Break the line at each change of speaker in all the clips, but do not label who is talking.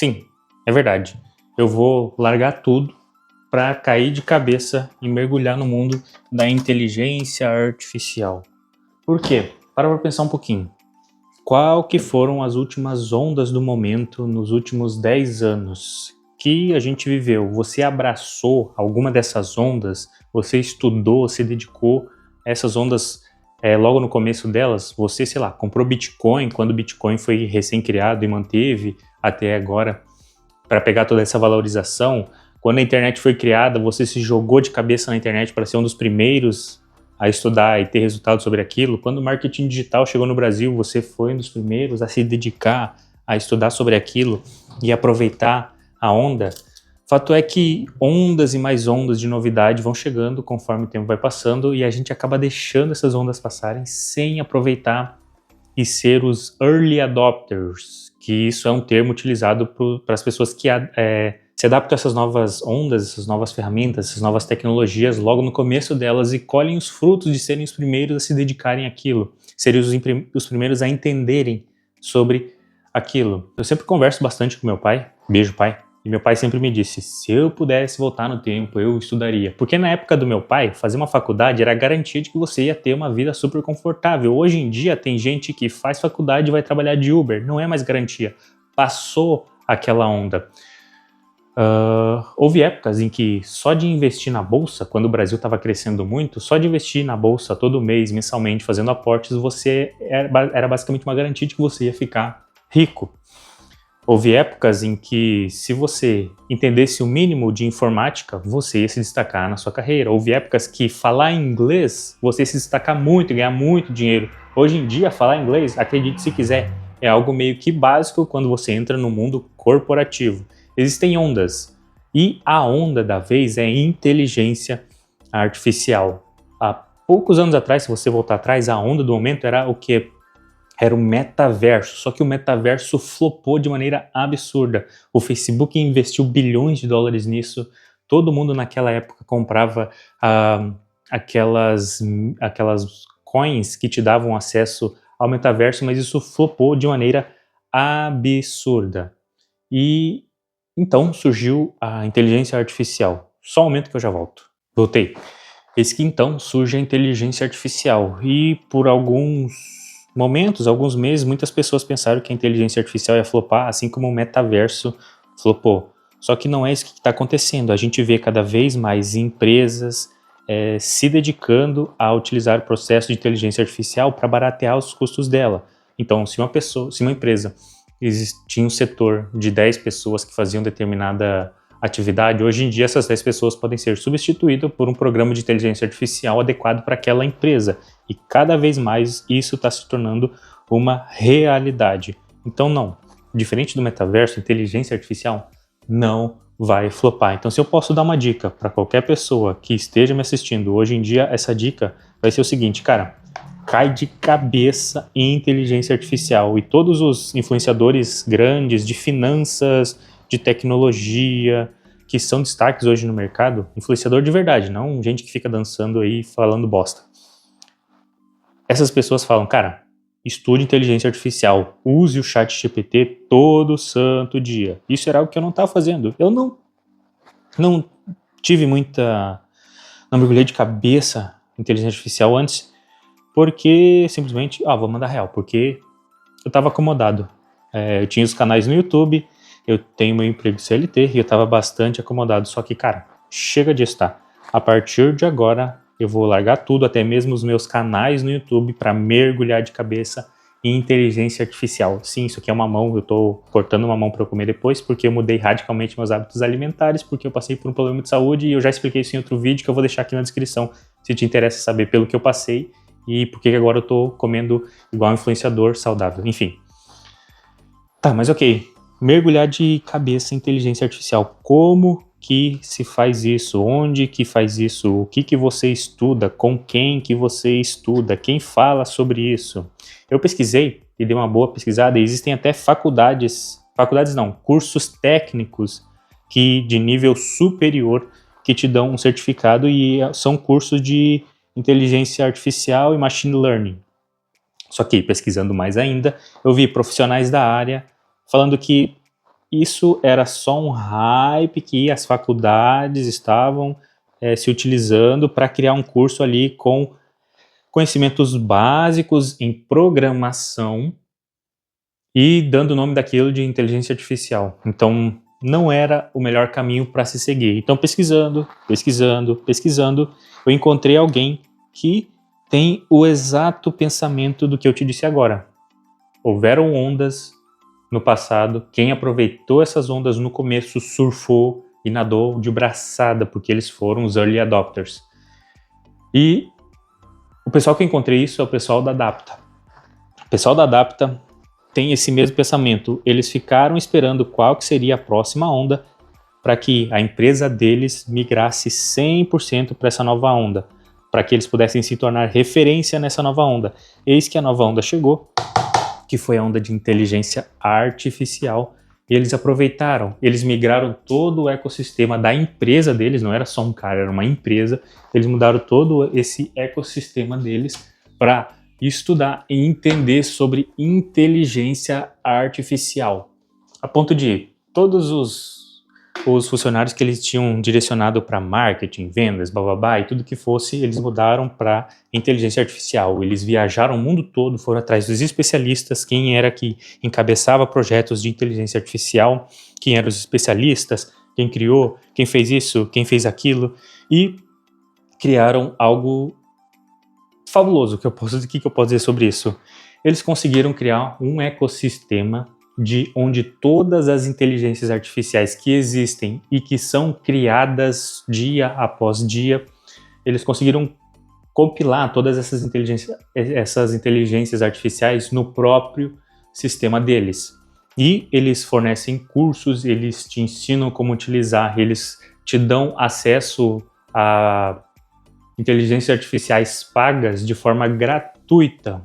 Sim, é verdade. Eu vou largar tudo para cair de cabeça e mergulhar no mundo da inteligência artificial. Por quê? Para pensar um pouquinho. Qual que foram as últimas ondas do momento nos últimos 10 anos que a gente viveu? Você abraçou alguma dessas ondas? Você estudou, se dedicou a essas ondas logo no começo delas? Você, sei lá, comprou Bitcoin quando o Bitcoin foi recém-criado e manteve até agora para pegar toda essa valorização? Quando a internet foi criada, você se jogou de cabeça na internet para ser um dos primeiros a estudar e ter resultados sobre aquilo. Quando o marketing digital chegou no Brasil, você foi um dos primeiros a se dedicar a estudar sobre aquilo e aproveitar a onda. Fato é que ondas e mais ondas de novidade vão chegando conforme o tempo vai passando e a gente acaba deixando essas ondas passarem sem aproveitar e ser os early adopters, que isso é um termo utilizado para as pessoas que se adaptam a essas novas ondas, essas novas ferramentas, essas novas tecnologias logo no começo delas e colhem os frutos de serem os primeiros a se dedicarem àquilo, serem os primeiros a entenderem sobre aquilo. Eu sempre converso bastante com meu pai, beijo pai, e meu pai sempre me disse, se eu pudesse voltar no tempo, eu estudaria. Porque na época do meu pai, fazer uma faculdade era a garantia de que você ia ter uma vida super confortável. Hoje em dia tem gente que faz faculdade e vai trabalhar de Uber, não é mais garantia. Passou aquela onda. Houve épocas em que só de investir na bolsa, quando o Brasil estava crescendo muito, só de investir na bolsa todo mês, mensalmente, fazendo aportes, você era basicamente uma garantia de que você ia ficar rico. Houve épocas em que, se você entendesse o mínimo de informática, você ia se destacar na sua carreira. Houve épocas que falar inglês, você ia se destacar muito e ganhar muito dinheiro. Hoje em dia, falar inglês, acredite se quiser, é algo meio que básico quando você entra no mundo corporativo. Existem ondas, e a onda da vez é inteligência artificial. Há poucos anos atrás, se você voltar atrás, a onda do momento era o quê? Era o metaverso, só que o metaverso flopou de maneira absurda. O Facebook investiu bilhões de dólares nisso, todo mundo naquela época comprava aquelas coins que te davam acesso ao metaverso, mas isso flopou de maneira absurda. E então surgiu a inteligência artificial. Só um momento que eu já volto. Voltei. Eis que então surge a inteligência artificial e por alguns momentos, alguns meses, muitas pessoas pensaram que a inteligência artificial ia flopar, assim como o metaverso flopou. Só que não é isso que está acontecendo. A gente vê cada vez mais empresas se dedicando a utilizar o processo de inteligência artificial para baratear os custos dela. Então, se uma empresa tinha um setor de 10 pessoas que faziam determinada atividade, hoje em dia essas 10 pessoas podem ser substituídas por um programa de inteligência artificial adequado para aquela empresa. E cada vez mais isso está se tornando uma realidade. Então não, diferente do metaverso, inteligência artificial não vai flopar. Então se eu posso dar uma dica para qualquer pessoa que esteja me assistindo hoje em dia, essa dica vai ser o seguinte, cara, cai de cabeça em inteligência artificial e todos os influenciadores grandes de finanças, de tecnologia, que são destaques hoje no mercado, influenciador de verdade, não gente que fica dançando aí falando bosta. Essas pessoas falam, cara, estude inteligência artificial, use o ChatGPT todo santo dia. Isso era algo que eu não estava fazendo. Eu não tive não mergulhei de cabeça em inteligência artificial antes, porque simplesmente, vou mandar real, porque eu estava acomodado. Eu tinha os canais no YouTube, eu tenho meu emprego CLT e eu estava bastante acomodado. Só que, cara, chega de estar. A partir de agora, eu vou largar tudo, até mesmo os meus canais no YouTube, para mergulhar de cabeça em inteligência artificial. Sim, isso aqui é uma mão, eu estou cortando uma mão para eu comer depois, porque eu mudei radicalmente meus hábitos alimentares, porque eu passei por um problema de saúde e eu já expliquei isso em outro vídeo que eu vou deixar aqui na descrição, se te interessa saber pelo que eu passei e por que agora eu estou comendo igual um influenciador saudável. Enfim. Tá, mas ok. Mergulhar de cabeça em inteligência artificial. Como que se faz isso? Onde que faz isso? O que você estuda? Com quem que você estuda? Quem fala sobre isso? Eu pesquisei e dei uma boa pesquisada e existem até cursos técnicos de nível superior que te dão um certificado e são cursos de inteligência artificial e machine learning. Só que, pesquisando mais ainda, eu vi profissionais da área falando que isso era só um hype que as faculdades estavam se utilizando para criar um curso ali com conhecimentos básicos em programação e dando o nome daquilo de inteligência artificial. Então, não era o melhor caminho para se seguir. Então, pesquisando, eu encontrei alguém que tem o exato pensamento do que eu te disse agora. Houveram ondas no passado, quem aproveitou essas ondas no começo surfou e nadou de braçada, porque eles foram os early adopters. E o pessoal que eu encontrei isso é o pessoal da Adapta. O pessoal da Adapta tem esse mesmo pensamento. Eles ficaram esperando qual que seria a próxima onda para que a empresa deles migrasse 100% para essa nova onda, para que eles pudessem se tornar referência nessa nova onda. Eis que a nova onda chegou, que foi a onda de inteligência artificial, e eles aproveitaram, eles migraram todo o ecossistema da empresa deles, não era só um cara, era uma empresa, eles mudaram todo esse ecossistema deles para estudar e entender sobre inteligência artificial, a ponto de todos os funcionários que eles tinham direcionado para marketing, vendas, bababá e tudo que fosse, eles mudaram para inteligência artificial. Eles viajaram o mundo todo, foram atrás dos especialistas, quem era que encabeçava projetos de inteligência artificial, quem eram os especialistas, quem criou, quem fez isso, quem fez aquilo, e criaram algo fabuloso. O que eu posso dizer sobre isso? Eles conseguiram criar um ecossistema de onde todas as inteligências artificiais que existem e que são criadas dia após dia, eles conseguiram compilar todas essas inteligências artificiais no próprio sistema deles. E eles fornecem cursos, eles te ensinam como utilizar, eles te dão acesso a inteligências artificiais pagas de forma gratuita.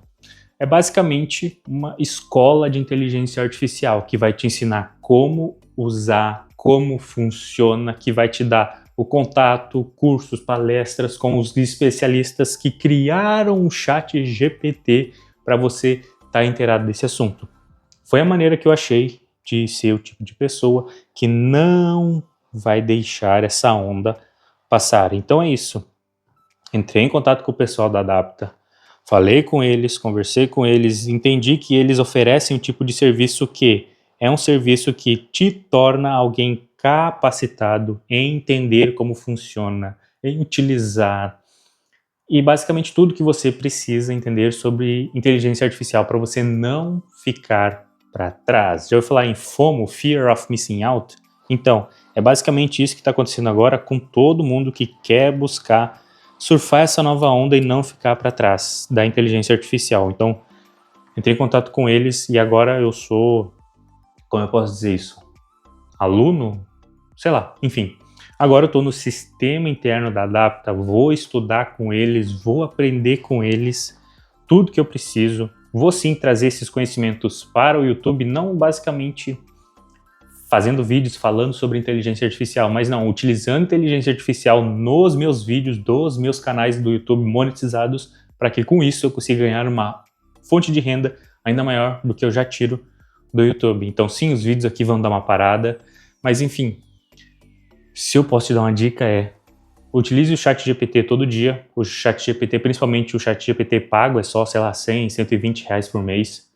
É basicamente uma escola de inteligência artificial que vai te ensinar como usar, como funciona, que vai te dar o contato, cursos, palestras com os especialistas que criaram o ChatGPT para você estar inteirado desse assunto. Foi a maneira que eu achei de ser o tipo de pessoa que não vai deixar essa onda passar. Então é isso. Entrei em contato com o pessoal da Adapta, falei com eles, conversei com eles, entendi que eles oferecem um tipo de serviço que é um serviço que te torna alguém capacitado em entender como funciona, em utilizar e basicamente tudo que você precisa entender sobre inteligência artificial para você não ficar para trás. Já ouviu falar em FOMO, Fear of Missing Out? Então, é basicamente isso que está acontecendo agora com todo mundo que quer buscar surfar essa nova onda e não ficar para trás da inteligência artificial. Então, entrei em contato com eles e agora eu sou, como eu posso dizer isso? Aluno? Sei lá, enfim. Agora eu estou no sistema interno da Adapta, vou estudar com eles, vou aprender com eles tudo que eu preciso. Vou sim trazer esses conhecimentos para o YouTube, não basicamente fazendo vídeos falando sobre inteligência artificial, mas não, utilizando inteligência artificial nos meus vídeos, dos meus canais do YouTube monetizados, para que com isso eu consiga ganhar uma fonte de renda ainda maior do que eu já tiro do YouTube. Então sim, os vídeos aqui vão dar uma parada, mas enfim, se eu posso te dar uma dica utilize o ChatGPT todo dia, o ChatGPT, principalmente o ChatGPT pago, é só, sei lá, 100, 120 reais por mês,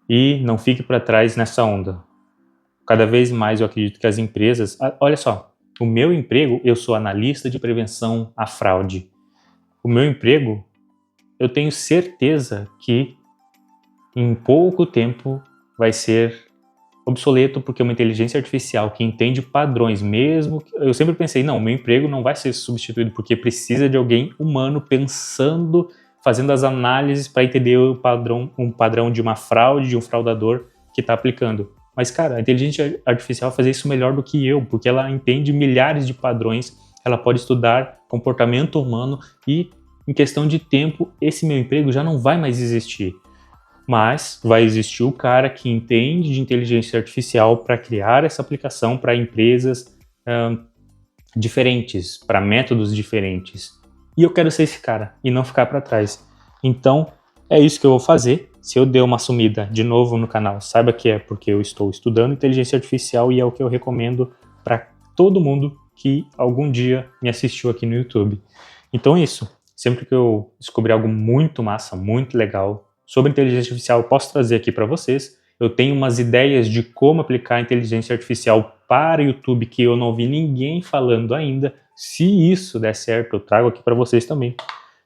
e não fique para trás nessa onda. Cada vez mais eu acredito que as empresas... Olha só, o meu emprego, eu sou analista de prevenção à fraude. O meu emprego, eu tenho certeza que em pouco tempo vai ser obsoleto, porque uma inteligência artificial que entende padrões mesmo... Eu sempre pensei, não, o meu emprego não vai ser substituído, porque precisa de alguém humano pensando, fazendo as análises para entender um padrão de uma fraude, de um fraudador que está aplicando. Mas, cara, a inteligência artificial vai fazer isso melhor do que eu, porque ela entende milhares de padrões, ela pode estudar comportamento humano e, em questão de tempo, esse meu emprego já não vai mais existir. Mas vai existir o cara que entende de inteligência artificial para criar essa aplicação para empresas diferentes, para métodos diferentes. E eu quero ser esse cara e não ficar para trás. Então, é isso que eu vou fazer. Se eu der uma sumida de novo no canal, saiba que é porque eu estou estudando inteligência artificial e é o que eu recomendo para todo mundo que algum dia me assistiu aqui no YouTube. Então é isso. Sempre que eu descobrir algo muito massa, muito legal sobre inteligência artificial, eu posso trazer aqui para vocês. Eu tenho umas ideias de como aplicar a inteligência artificial para o YouTube que eu não vi ninguém falando ainda. Se isso der certo, eu trago aqui para vocês também.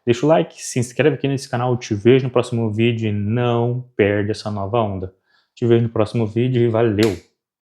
Deixa o like, se inscreve aqui nesse canal, te vejo no próximo vídeo e não perde essa nova onda. Te vejo no próximo vídeo e valeu!